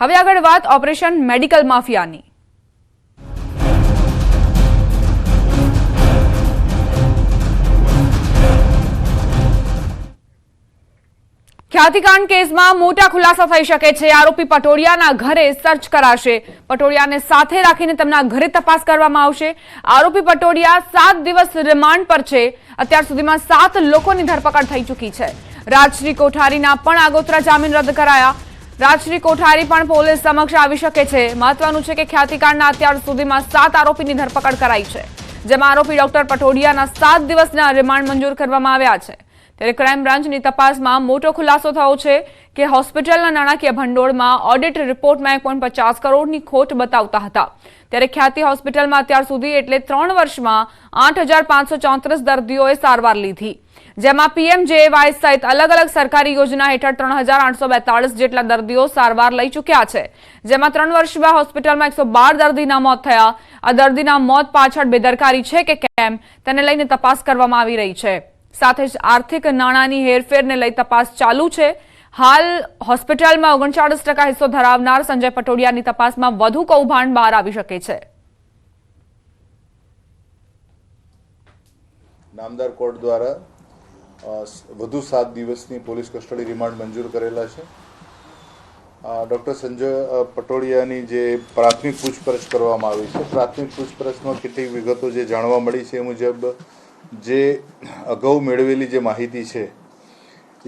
હવે આગળ વાત ઓપરેશન મેડિકલ માફિયાની। ખ્યાતિકાંડ કેસમાં મોટા ખુલાસા થઈ શકે છે। આરોપી પટોડિયાના ઘરે સર્ચ કરાશે। પટોડિયાને સાથે રાખીને તેમના ઘરે તપાસ કરવામાં આવશે। આરોપી પટોડિયા 7 દિવસ રિમાન્ડ પર છે। અત્યાર સુધીમાં 7 લોકોની ધરપકડ થઈ ચૂકી છે। રાજશ્રી કોઠારીના પણ આગોતરા જામીન રદ કરાયા। રાજશ્રી કોઠારી પણ પોલીસ સમક્ષ આવી શકે છે। મહત્વનું છે કે ખ્યાતિકાંડના અત્યાર સુધીમાં 7 આરોપીની ધરપકડ કરાઈ છે, જેમાં આરોપી ડોક્ટર પટોડિયાના 7 દિવસના રિમાન્ડ મંજૂર કરવામાં આવ્યા છે। ત્યારે ક્રાઇમ બ્રાન્ચની તપાસમાં મોટો ખુલાસો થયો છે કે હોસ્પિટલના નાણાકીય ભંડોળમાં ઓડિટ રિપોર્ટમાં 1.50 કરોડની ખોટ બતાવતા હતા। ત્યારે ખ્યાતિ હોસ્પિટલમાં અત્યાર સુધી એટલે 3 વર્ષમાં 8,534 દર્દીઓએ સારવાર લીધી, જેમાં PMJAY સહિત અલગ અલગ સરકારી યોજના હેઠળ 3,842 જેટલા દર્દીઓ સારવાર લઈ ચૂક્યા છે, જેમાં 3 વર્ષમાં હોસ્પિટલમાં 112 દર્દીના મોત થયા। આ દર્દીના મોત પાછળ બેદરકારી છે કે કેમ તેને લઈને તપાસ કરવામાં આવી રહી છે। સાથે જ આર્થિક નાણાંની હેરફેરને લઈ તપાસ ચાલુ છે। હાલ હોસ્પિટલમાં 39% હિસ્સો ધરાવનાર સંજય પટોડિયાની તપાસમાં વધુ કૌભાંડ બહાર આવી શકે છે। નામદાર કોર્ટ દ્વારા વધુ 7 દિવસની પોલીસ કસ્ટડી રિમાન્ડ મંજૂર કરેલા છે। ડૉક્ટર સંજય પટોડિયાની જે પ્રાથમિક પૂછપરછ કરવામાં આવી છે, પ્રાથમિક પૂછપરછમાં કેટલીક વિગતો જે જાણવા મળી છે એ મુજબ જે અગાઉ મેળવેલી જે માહિતી છે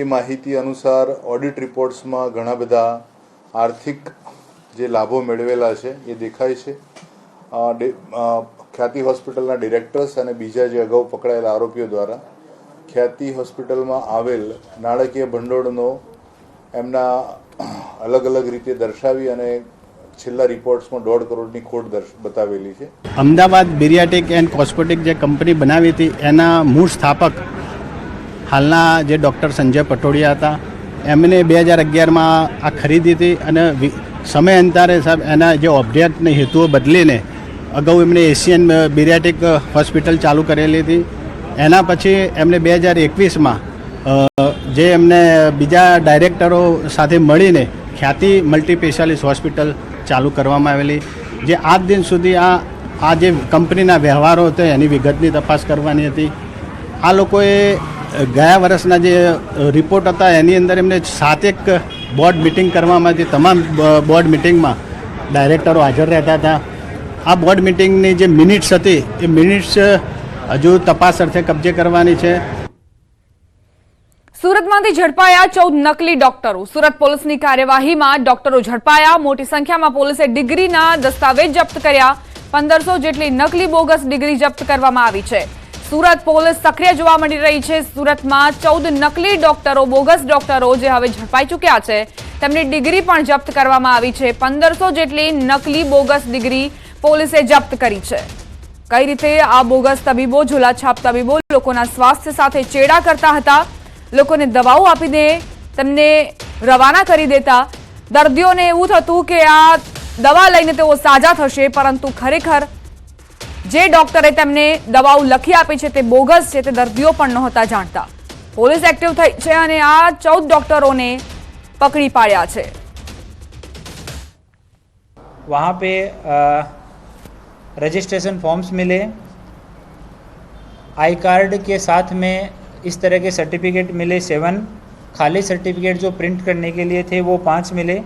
એ માહિતી અનુસાર ઓડિટ રિપોર્ટ્સમાં ઘણા બધા આર્થિક જે લાભો મેળવેલા છે એ દેખાય છે। ખ્યાતિ હોસ્પિટલના ડિરેક્ટર્સ અને બીજા જે અગાઉ પકડાયેલા આરોપીઓ દ્વારા ખ્યાતિ હોસ્પિટલમાં આવેલ નાણાકીય ભંડોળનો એમના અલગ અલગ રીતે દર્શાવી અને છેલ્લા રિપોર્ટ્સમાં 1.5 કરોડની ખોટ બતાવેલી છે। અમદાવાદ બેરિયાટિક એન્ડ કોસ્મેટિક જે કંપની બનાવી હતી એના મૂળ સ્થાપક હાલના જે ડૉક્ટર સંજય પટોડિયા હતા, એમને 2011માં આ ખરીદી હતી અને સમયાંતરે સાહેબ એના જે ઓબ્જેક્ટને હેતુઓ બદલીને અગાઉ એમણે એશિયન બેરિયાટિક હોસ્પિટલ ચાલુ કરેલી હતી। એના પછી એમણે 2021માં જે એમને બીજા ડાયરેક્ટરો સાથે મળીને ખ્યાતિ મલ્ટી સ્પેશિયાલિસ્ટ હોસ્પિટલ ચાલુ કરવામાં આવેલી, જે આજ દિન સુધી આ જે કંપનીના વ્યવહારો હતો એની વિગતની તપાસ કરવાની હતી। આ લોકોએ ગયા વર્ષના જે રિપોર્ટ હતા એની અંદર એમને 7 બોર્ડ મિટિંગ કરવામાં હતી। તમામ બોર્ડ મિટિંગમાં ડાયરેક્ટરો હાજર રહેતા હતા। આ બોર્ડ મિટિંગની જે મિનિટ્સ હતી એ મિનિટ્સ હજુ તપાસ અર્થે કબજે કરવાની છે। સુરતમાંથી ઝડપાયા 14 નકલી ડોક્ટરો। સુરત પોલીસની કાર્યવાહીમાં ડોક્ટરો ઝડપાયા। મોટી સંખ્યામાં પોલીસે ડિગ્રીના દસ્તાવેજ જપ્ત કર્યા। 1500 જેટલી નકલી બોગસ ડિગ્રી જપ્ત કરવામાં આવી છે। સુરત પોલીસ સક્રિય જોવા મળી રહી છે। સુરતમાં 14 નકલી ડોક્ટરો, બોગસ ડોક્ટરો જે હવે ઝડપાઈ ચૂક્યા છે, તેમની ડિગ્રી પણ જપ્ત કરવામાં આવી છે। 1500 જેટલી નકલી બોગસ ડિગ્રી પોલીસે જપ્ત કરી છે। કઈ રીતે આ બોગસ તબીબો, ઝોલાછાપ તબીબો લોકોના સ્વાસ્થ્ય સાથે ચેડા કરતા હતા, લોકોને દવાઓ આપીને તેમને રવાના કરી દેતા। દર્દીઓને એવું થતું કે આ દવા લઈને તેઓ સાજા થશે, પરંતુ ખરેખર જે ડોક્ટરે તેમને દવાઓ લખી આપી છે તે બોગસ છે, તે દર્દીઓ પણ નહોતા જાણતા। પોલીસ એક્ટિવ થઈ છે અને આ 14 ડોક્ટરોને પકડી પાડ્યા છે। वहाँ पे रजिस्ट्रेशन फॉर्म्स मिले, आई कार्ड के साथ में इस तरह के सर्टिफिकेट मिले 7, खाली सर्टिफिकेट जो प्रिंट करने के लिए थे वो 5 मिले,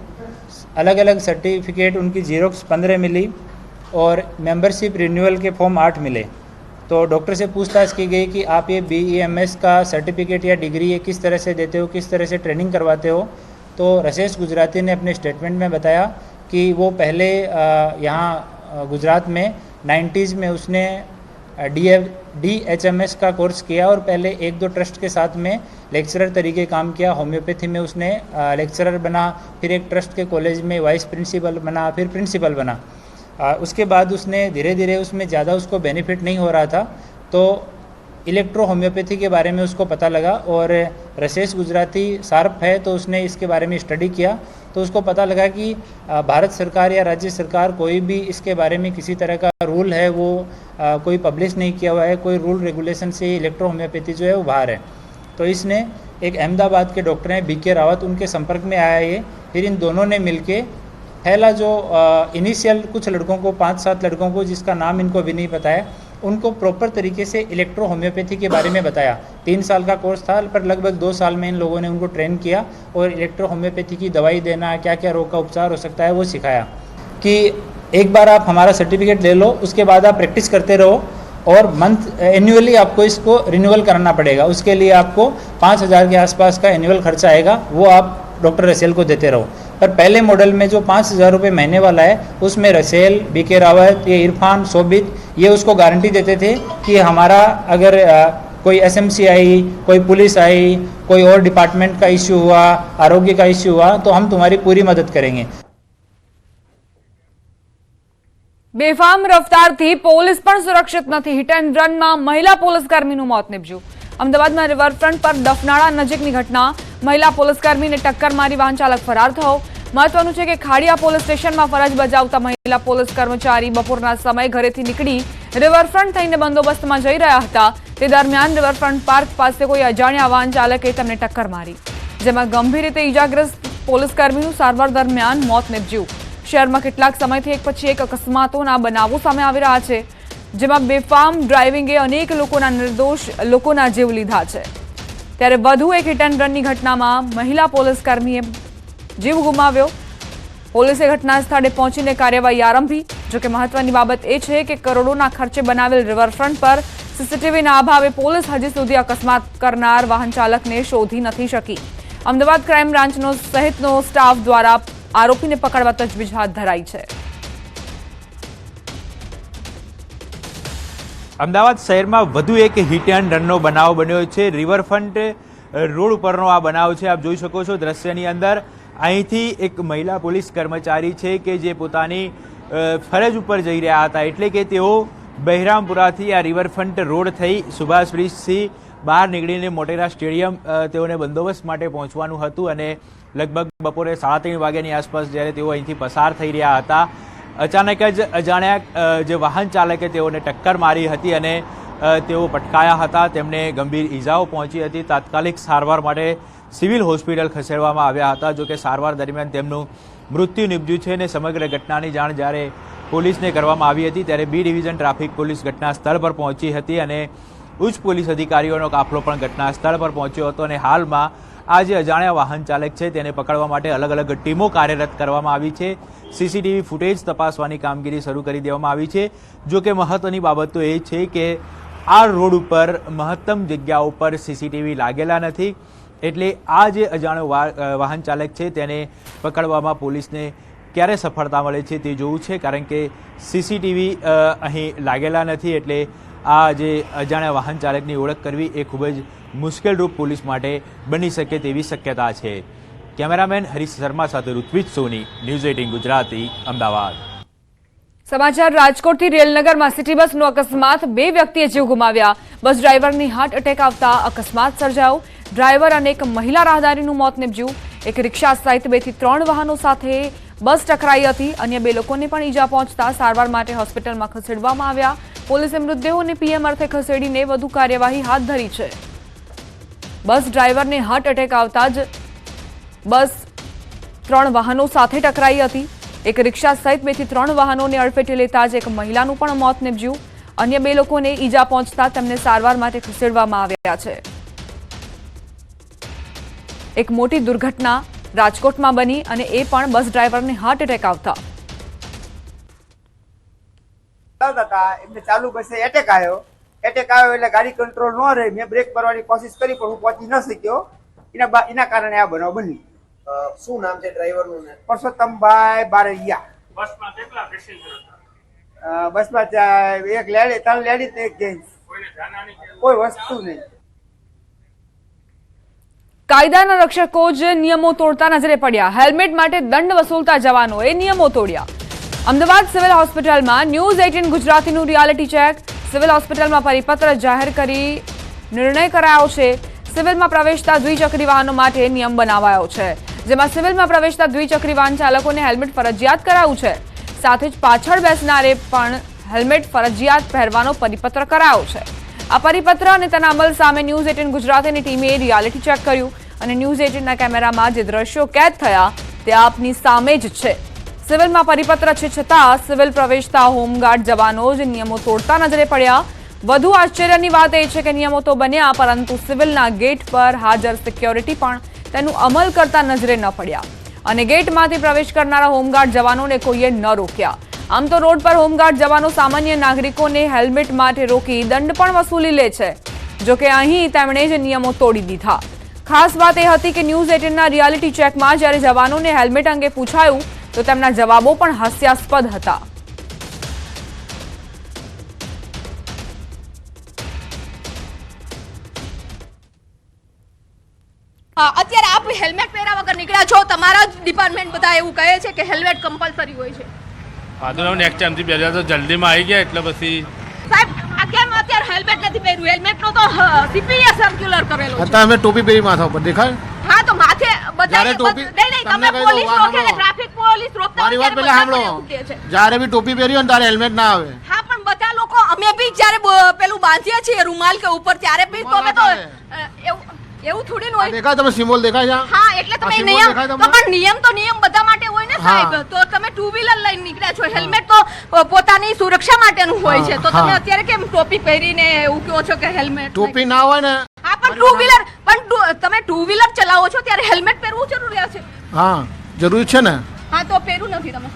अलग अलग सर्टिफिकेट उनकी जीरोक्स 15 मिली और मेंबरशिप रिन्यूअल के फॉर्म 8 मिले। तो डॉक्टर से पूछताछ की गई कि आप ये BEMS का सर्टिफिकेट या डिग्री ये किस तरह से देते हो, किस तरह से ट्रेनिंग करवाते हो। तो रसेश गुजराती ने अपने स्टेटमेंट में बताया कि वो पहले यहाँ गुजरात में 90s में उसने DHMS का कोर्स किया और पहले 1-2 ट्रस्ट के साथ में लेक्चरर तरीके काम किया। होम्योपैथी में उसने लेक्चरर बना, फिर एक ट्रस्ट के कॉलेज में वाइस प्रिंसिपल बना, फिर प्रिंसिपल बना। उसके बाद उसने धीरे धीरे उसमें ज़्यादा उसको बेनिफिट नहीं हो रहा था, तो इलेक्ट्रो होम्योपैथी के बारे में उसको पता लगा और रसेश गुजराती शार्प है तो उसने इसके बारे में स्टडी किया। तो उसको पता लगा कि भारत सरकार या राज्य सरकार कोई भी इसके बारे में किसी तरह का रूल है वो कोई पब्लिश नहीं किया हुआ है, कोई रूल रेगुलेशन से इलेक्ट्रो होम्योपैथी जो है वो बाहर है। तो इसने एक अहमदाबाद के डॉक्टर हैं BK रावत, उनके संपर्क में आया ये, फिर इन दोनों ने मिलके पहला जो इनिशियल कुछ लड़कों को 5-7 लड़कों को जिसका नाम इनको भी नहीं पता है, उनको प्रॉपर तरीके से इलेक्ट्रो होम्योपैथी के बारे में बताया। 3 साल का कोर्स था, पर लगभग 2 साल में इन लोगों ने उनको ट्रेन किया और इलेक्ट्रो होम्योपैथी की दवाई देना, क्या क्या रोग का उपचार हो सकता है वो सिखाया। कि एक बार आप हमारा सर्टिफिकेट ले लो, उसके बाद आप प्रैक्टिस करते रहो और मंथ एनुअली आपको इसको रिन्यूअल कराना पड़ेगा। उसके लिए आपको 5,000 के आसपास का एनुअल खर्चा आएगा, वो आप डॉक्टर रसेल को देते रहो। पर पहले मॉडल में जो 5,000 रुपये महीने वाला है, उसमें रसेल, बीके रावत, ये इरफान, शोभित, ये उसको गारंटी देते थे कि हमारा अगर कोई एसएमसी आई, कोई पुलिस आई, कोई और डिपार्टमेंट का इश्यू हुआ, आरोग्य का इश्यू हुआ, तो हम तुम्हारी पूरी मदद करेंगे। બેફામ રફતારથી પોલીસ પણ સુરક્ષિત નથી। હિટ એન્ડ રનમાં મહિલા પોલીસકર્મીનું મોત નીપજ્યું। અમદાવાદમાં રિવરફ્રન્ટ પર દફનાળા નજીકની ઘટના। મહિલા પોલીસકર્મીને ટક્કર મારી વાહન ચાલક ફરાર થયો। મહત્વનું છે કે ખાડિયા પોલીસ સ્ટેશનમાં ફરજ બજાવતા મહિલા પોલીસ કર્મચારી બપોરના સમયે ઘરેથી નીકળી રિવરફ્રન્ટ થઈને બંદોબસ્તમાં જઈ રહ્યા હતા। તે દરમિયાન રિવરફ્રન્ટ પાર્ક પાસે કોઈ અજાણ્યા વાહન ચાલકે તેમને ટક્કર મારી, જેમાં ગંભીર રીતે ઈજાગ્રસ્ત પોલીસકર્મીનું સારવાર દરમિયાન મોત નીપજ્યું। શહેરમાં કેટલાક સમયથી એક પછી એક અકસ્માતોના બનાવો સામે આવી રહ્યા છે, જેમાં બેફામ ડ્રાઇવિંગે અનેક લોકોના નિર્દોષ લોકોના જીવ લીધા છે। ત્યારે વધુ એક હિટ એન્ડ રનની ઘટનામાં મહિલા પોલીસકર્મીએ જીવ ગુમાવ્યો। પોલીસે ઘટના સ્થળે પહોંચીને કાર્યવાહી આરંભી। જોકે મહત્વની બાબત એ છે કે કરોડોના ખર્ચે બનાવેલ રિવરફ્રન્ટ પર સીસીટીવીના અભાવે પોલીસ હજી સુધી અકસ્માત કરનાર વાહન ચાલકને શોધી નથી શકી। અમદાવાદ ક્રાઇમ બ્રાન્ચનો સહિતનો સ્ટાફ દ્વારા આરોપીને પકડવા તજવીજ હાથ ધરાઈ છે। અમદાવાદ શહેરમાં વધુ એક હિટ એન્ડ રનનો બનાવ બન્યો છે। રિવરફ્રન્ટ રોડ ઉપરનો આ બનાવ છે। આપ જોઈ શકો છો દ્રશ્યની અંદર, અહીંથી એક મહિલા પોલીસ કર્મચારી છે કે જે પોતાની ફરજ ઉપર જઈ રહ્યા હતા, એટલે કે તેઓ બહેરામપુરાથી આ રિવરફ્રન્ટ રોડ થઈ સુભાષ બ્રિજથી બહાર નીકળીને મોટેરા સ્ટેડિયમ તેઓને બંદોબસ્ત માટે પહોંચવાનું હતું અને લગભગ બપોરે 3:30 વાગ્યાની આસપાસ જ્યારે તેઓ અહીંથી પસાર થઈ રહ્યા હતા, અચાનક જ અજાણ્યા જે વાહન ચાલકે તેઓને ટક્કર મારી હતી અને તેઓ પટકાયા હતા। તેમને ગંભીર ઈજાઓ પહોંચી હતી। તાત્કાલિક સારવાર માટે સિવિલ હોસ્પિટલ ખસેડવામાં આવ્યા હતા। જો કે સારવાર દરમિયાન તેમનું મૃત્યુ નીપજ્યું છે અને સમગ્ર ઘટનાની જાણ જ્યારે પોલીસને કરવામાં આવી હતી ત્યારે બી ડિવિઝન ટ્રાફિક પોલીસ ઘટના સ્થળ પર પહોંચી હતી અને ઉચ્ચ પોલીસ અધિકારીઓનો કાફલો પણ ઘટના સ્થળ પર પહોંચ્યો હતો અને હાલમાં આ જે અજાણ્યા વાહન ચાલક છે તેને પકડવા માટે અલગ અલગ ટીમો કાર્યરત કરવામાં આવી છે। સીસીટીવી ફૂટેજ તપાસવાની કામગીરી શરૂ કરી દેવામાં આવી છે। જો કે મહત્વની બાબત તો એ છે કે આ રોડ ઉપર મહત્તમ જગ્યાઓ પર સીસીટીવી લાગેલા નથી, એટલે આ જે અજાણ્યો વાહન ચાલક છે તેને પકડવામાં પોલીસને ક્યારે સફળતા મળે છે તે જોવું છે, કારણ કે સીસીટીવી અહીં લાગેલા નથી, એટલે આ જે અજાણ્યા વાહન ચાલકની ઓળખ કરવી એ ખૂબ જ મુશ્કેલરૂપ પોલીસ માટે બની શકે તેવી શક્યતા છે। કેમેરામેન હરીશ શર્મા સાથે ઋત્વિજ સોની, ન્યૂઝ 18 ગુજરાતી, અમદાવાદ। સમાચાર રાજકોટથી। રેલનગરમાં સિટી બસનો અકસ્માત, 2 વ્યક્તિએ જીવ ગુમાવ્યા। બસ ડ્રાઈવરની હાર્ટ એટેક આવતા અકસ્માત સર્જાયો। ડ્રાઈવર અને એક મહિલા રાહદારીનું મોત નીપજ્યું। એક રિક્ષા સહિત 2 થી 3 વાહનો સાથે બસ ટકરાઈ હતી। અન્ય 2 લોકોને પણ ઈજા પહોંચતા સારવાર માટે હોસ્પિટલમાં ખસેડવામાં આવ્યા। પોલીસે મૃતદેહોને પીએમ અર્થે ખસેડીને વધુ કાર્યવાહી હાથ ધરી છે। બસ ડ્રાઈવરને હાર્ટ એટેક આવતા જ બસ 3 વાહનો સાથે ટકરાઈ હતી। એક રિક્ષા સહિત 2 થી 3 વાહનોને અડફેટે લેતા જ એક મહિલાનું પણ મોત નીપજ્યું। અન્ય 2 લોકોને ઈજા પહોંચતા તેમને સારવાર માટે ખસેડવામાં આવ્યા છે। એક મોટી દુર્ઘટના રાજકોટમાં બની અને એ પણ બસ ડ્રાઈવરને હાર્ટ એટેક આવતા। એમને ચાલુ બસે એટેક આવ્યો એટલે ગાડી કંટ્રોલ ન રહી। મેં બ્રેક કરવાની કોશિશ કરી પણ હું પહોંચી ન શક્યો, એના કારણે આ બનાવ બની। શું નામ છે ડ્રાઈવરનું? પરસોત્તમભાઈ બારૈયા। બસમાં કેટલા પેસેન્જર હતા? બસમાં 3 લેડીઝ ને 1 જેન્ટ્સ, કોઈ વસ્તુ નહીં। કાયદાના રક્ષકો જ નિયમો તોડતા નજરે પડ્યા। હેલ્મેટ માટે દંડ વસૂલતા જવાનોએ નિયમો તોડ્યા। અમદાવાદ સિવિલ હોસ્પિટલમાં ન્યૂઝ 18 ગુજરાતીનું રિયાલિટી ચેક। સિવિલ હોસ્પિટલમાં પરિપત્ર જાહેર કરી નિર્ણય કરાયો છે। સિવિલમાં પ્રવેશતા દ્વિચક્રી વાહનો માટે નિયમ બનાવાયો છે, જેમાં સિવિલમાં પ્રવેશતા દ્વિચક્રી વાહન ચાલકોને હેલ્મેટ ફરજિયાત કરાયું છે। સાથે જ પાછળ બેસનારે પણ હેલ્મેટ ફરજિયાત પહેરવાનો પરિપત્ર કરાયો છે। આ પરિપત્ર અને તેના અમલ સામે ન્યૂઝ 18 ગુજરાતીની ટીમે રિયાલિટી ચેક કર્યું અને ન્યૂઝ 18ના કેમેરામાં જે દ્રશ્યો કેદ થયા તે આપની સામે જ છે। સિવિલમાં પરિપત્ર છે છતાં સિવિલ પ્રવેશતા હોમગાર્ડ જવાનો જ નિયમો તોડતા નજરે પડ્યા. વધુ આશ્ચર્યની વાત એ છે કે નિયમો તો બન્યા, પરંતુ સિવિલના ગેટ પર હાજર સિક્યોરિટી પણ તેનું અમલ કરતા નજરે ન પડ્યા અને ગેટમાંથી પ્રવેશ કરનારા હોમગાર્ડ જવાનોને કોઈએ ન રોક્યા. આમ તો રોડ પર હોમગાર્ડ જવાનો સામાન્ય નાગરિકોને હેલ્મેટ માટે રોકી દંડ પણ વસૂલી લે છે. જોકે અહીં તેમણે જ નિયમો તોડી દીધા. ખાસ વાત એ હતી કે ન્યૂઝ 18ના રિયાલિટી ચેકમાં જ્યારે જવાનોને હેલ્મેટ અંગે પૂછાયું તો તેમના જવાબો પણ હાસ્યાસ્પદ હતા. અત્યારે આપ હેલ્મેટ પહેર્યા વગર નીકળ્યા છો, તમારા જ ડિપાર્ટમેન્ટ બધા એવું કહે છે કે હેલ્મેટ કમ્પલસરી હોય છે. આદુ નેક્સ્ટ ટાઈમથી પહેર્યા તો જલ્દીમાં આવી ગયા એટલે પછી સાહેબ આ કેમ અત્યારે હેલ્મેટ નથી પહેર્યું? હેલ્મેટનો તો સીપીએ સર્ક્યુલર કરેલો છે. અત્યારે અમે ટોપી પહેરી માથા ઉપર દેખાય. હા તો માથે બધા જ્યારે ટોપી- નહીં તમે તમને કહી પોલીસ દઉં, રોકે છે, સાંભળો. ટ્રાફિક પોલીસ રોકતા મારી હોય વાત ત્યારે પહેલા બધા સાંભળો. મને એવું કહે છે. જ્યારે બી ટોપી પહેરી હોય ને તારે હેલ્મેટ ના આવે. હા પણ બધા લોકો અમે બી જ્યારે પેલું બાંધીએ છીએ રૂમાલ કે ઉપર ત્યારે બી તો અમે તો એવું થોડી ન હોય. દેખાય તમે સિમ્બોલ દેખાય છે? હા એટલે તમે આ symbol નિયમ દેખાય તો તમને? પણ નિયમ તો નિયમ બધા માટે હોય ને સાહેબ. હા. તો તમે ટુ વ્હીલર લઈને નીકળ્યા છો, હેલ્મેટ તો પોતાની સુરક્ષા માટેનું હોય છે. તો તમે હા. અત્યારે કેમ ટોપી પહેરીને એવું કહો છો કે હેલ્મેટ ટોપી ના હોય ને. હા પણ ટુ વ્હીલર તમે ટુ વ્હીલર ચલાવો છો ત્યારે હેલ્મેટ પહેરવું જરૂરી છે. હા જરૂરી છે ને. હા તો પહેરું નથી તમે.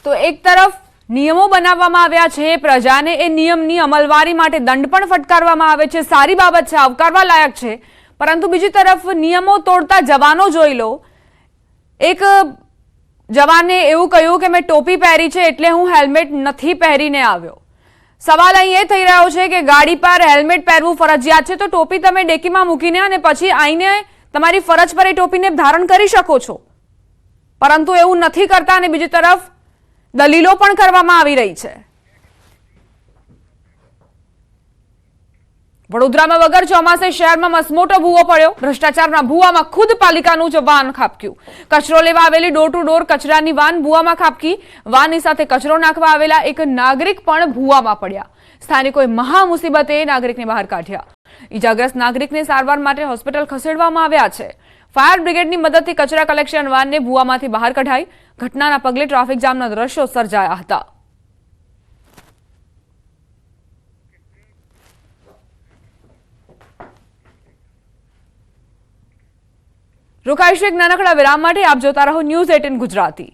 તો એક તરફ નિયમો બનાવવામાં આવ્યા છે પ્રજાને એ નિયમની અમલવારી માટે દંડ પણ ફટકારવામાં આવે છે, સારી બાબત છે, આવકારવા લાયક છે. પરંતુ બીજી તરફ નિયમો તોડતા જવાનો જોઈ લો. એક જવાને એવું કહ્યું કે મેં ટોપી પહેરી છે એટલે હું હેલ્મેટ નથી પહેરીને આવ્યો. સવાલ અહીં એ થઈ રહ્યો છે કે ગાડી પર હેલ્મેટ પહેરવું ફરજિયાત છે તો ટોપી તમે ડેકીમાં મૂકીને અને પછી આવીને તમારી ફરજ પર એ ટોપીને ધારણ કરી શકો છો, પરંતુ એવું નથી કરતા. અને બીજી તરફ દલીલો પણ કરવામાં આવી રહી છે. વડોદરામાં વગર ચોમાસે શહેરમાં મસમોટો ભૂવો પડ્યો. ભ્રષ્ટાચારના ભૂવામાં ખુદ પાલિકાનું જ વાન ખાબક્યું. કચરો લેવા આવેલી ડોર ટુ ડોર કચરાની વાન ભૂવામાં ખાબકી. વાનની સાથે કચરો નાખવા આવેલા એક નાગરિક પણ ભૂવામાં પડ્યા. સ્થાનિકોએ મહા મુસીબતે નાગરિકને બહાર કાઢ્યા. ઈજાગ્રસ્ત નાગરિકને સારવાર માટે હોસ્પિટલ ખસેડવામાં આવ્યા છે. ફાયર બ્રિગેડની મદદથી કચરા કલેક્શન વાનને ભૂવામાંથી બહાર કઢાઈ. ઘટનાના પગલે ટ્રાફિક જામના દ્રશ્યો સર્જાયા હતા. રોકાઈશું એક નાનકડા વિરામ માટે. આપ જોતા રહો ન્યૂઝ 18 ગુજરાતી.